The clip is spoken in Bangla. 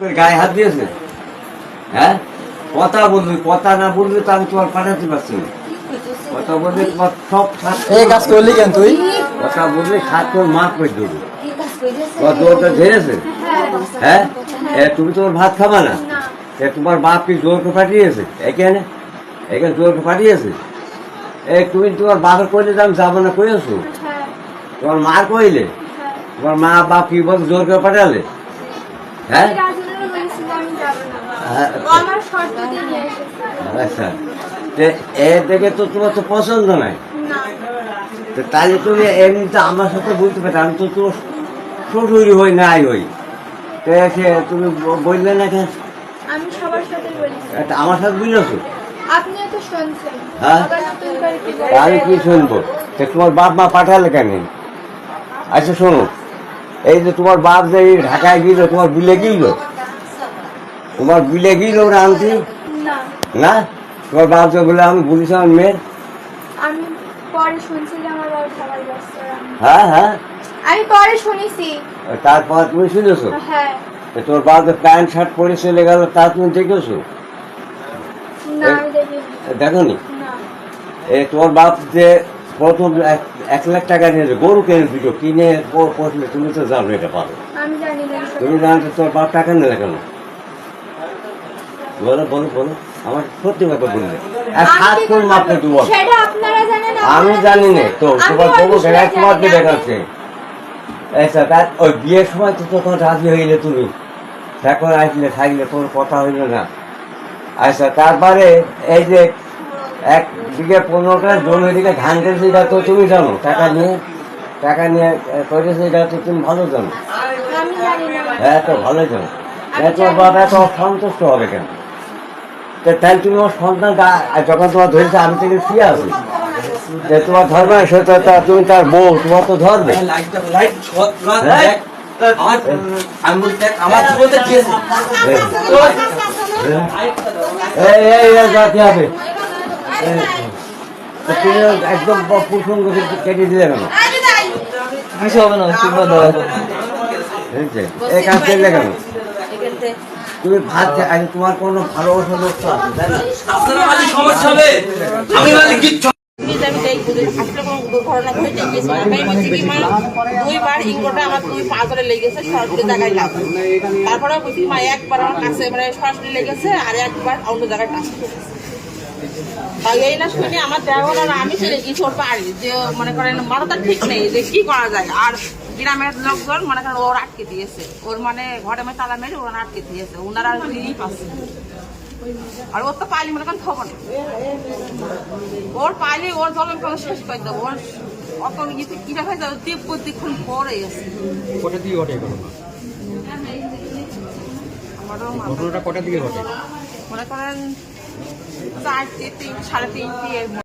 গায়ে হাত দিয়েছে। হ্যাঁ, কথা বলবি, কথা না বলবি তো আমি তোমার পাঠাতে পারছি না। কথা বললে তোমার সব এই কাজ করলি কেন তুই? কথা বললে খাত করে মার করে দেবো। তোমার জোরটা ধরেছে। হ্যাঁ, তুমি তোমার ভাত খাবা না? তোমার বাপ কি জোর করে পাঠিয়েছে? এখানে এখানে জোর করে পাঠিয়েছে। তুমি তোমার বাপের কইলে যে আমি যাবো না কইছো? তোমার মার কইলে? তোমার মা বাপ কি বল জোর করে পাঠালে? হ্যাঁ, আচ্ছা, এর দেখে তো তোমার তো পছন্দ নাই। তাহলে তুমি এমনিতে আমার সাথে বলতে পারো, আমি তো তোর শ্বশুর হই নাই হই। তুমি বললে না কেন? আমি সবার সাথে বলি। আমার সাথে বুঝেছো? আপনিও তো শুনছেন। হ্যাঁ, আমি কি শুনবো? তোমার বাপ মা পাঠালে কেন? আচ্ছা শোনো, এই যে তোমার বাপ যে ঢাকায় গিয়েছিল, তোমার বিলে গিয়েছিল? তোমার বিলে গিয়েছিল ওরা আনছি না? তোমার বাপ যে বলে আমি বলিস আমার মেয়ের। আমি পরে শুনছি যে আমার বাবা খাবার ব্যস্ত। হ্যাঁ হ্যাঁ, আমি পরে শুনেছি। তারপর তুমি শুনেছো? হ্যাঁ। তোর বাপ যে প্যান্ট শার্ট পরে চলে গেল, তা তুমি দেখেছো? না, আমি দেখিনি। দেখোনি? না। তোমার বাপ যে প্রথম 1 লাখ টাকা নিয়েছে, গরু কিনে দিল, কিনে পড়লে তুমি তো জানো এটা পারো। আমি জানি না। তুমি জানো তোর বাপ টাকা নিলে কেন? বলো বলো বলো, আমার সত্যি কথা বললে হাত কোন মাপতে দেবো? সেটা আপনারা জানেন। আমি জানি না তো, তোমার বলো তোমার কি দেখাচ্ছে? আচ্ছা, তার ওই বিয়ের সময় তো তখন রাজি হইলে তুমি, এখন আসলে থাকলে তোর কথা হইল না। আচ্ছা, তারপরে এই যে 1 বিঘে 15 জমির দিকে ধান কেটেছে, এটা তো তুমি জানো। টাকা নিয়ে করেছে, এটা তো তুমি ভালো জানো। আমি জানি না। হ্যাঁ, তো ভালোই জানো। তোর বাবা এত অসন্তুষ্ট হবে কেন? তাই তুমি আমার সন্তান যখন তোমার ধরেছে, আমি থেকে শুয়ে আছি যে তোমার ধর্মে সেটা তুমি তার বউ, তোমার তো ধরবে। তুমি একদম প্রসঙ্গ কেটে দিলে কেন? কিছু হবে না, এই কাজ করলে কেন? তুমি ভাত আগে তোমার কোনো ভালোবাসা লোক তো আছে, তাই না? দুর্ঘটনা ঘটে গিয়েছিল। আমি বলছি কি মা, 2বার ইংলোটা আমার 2 পা ধরে লেগেছে, সরাসরি জায়গায় লাভ। তারপরে বলছি মা, একবার আমার কাছে মানে সরাসরি লেগেছে, আর একবার অন্য জায়গায় টাচ করেছে। তাই এই না শুনে আমার দেওয়া আমি চলে গিয়েছি ওর বাড়ি, যে মনে করেন মাথাটা ঠিক নেই যে কি করা যায়। আর গ্রামের লোকজন মনে করেন ওর আটকে দিয়েছে, ওর মানে ঘরে মানে তালা মেরে ওরা আটকে দিয়েছে, ওনারা পাচ্ছে। আর ওর তো পাইলি মনে করেন খবর নেই, ওর পাইলে ওর জলের কথা শেষ করে দেবো। ওর অত ইয়েতে কিরা হয়ে যাবে, প্রত্যেকক্ষণ পরে গেছে। কটা দিকে ঘটে ঘটনাটা? কটার দিকে ঘটে? মনে করেন 4, 3, 3:30 এর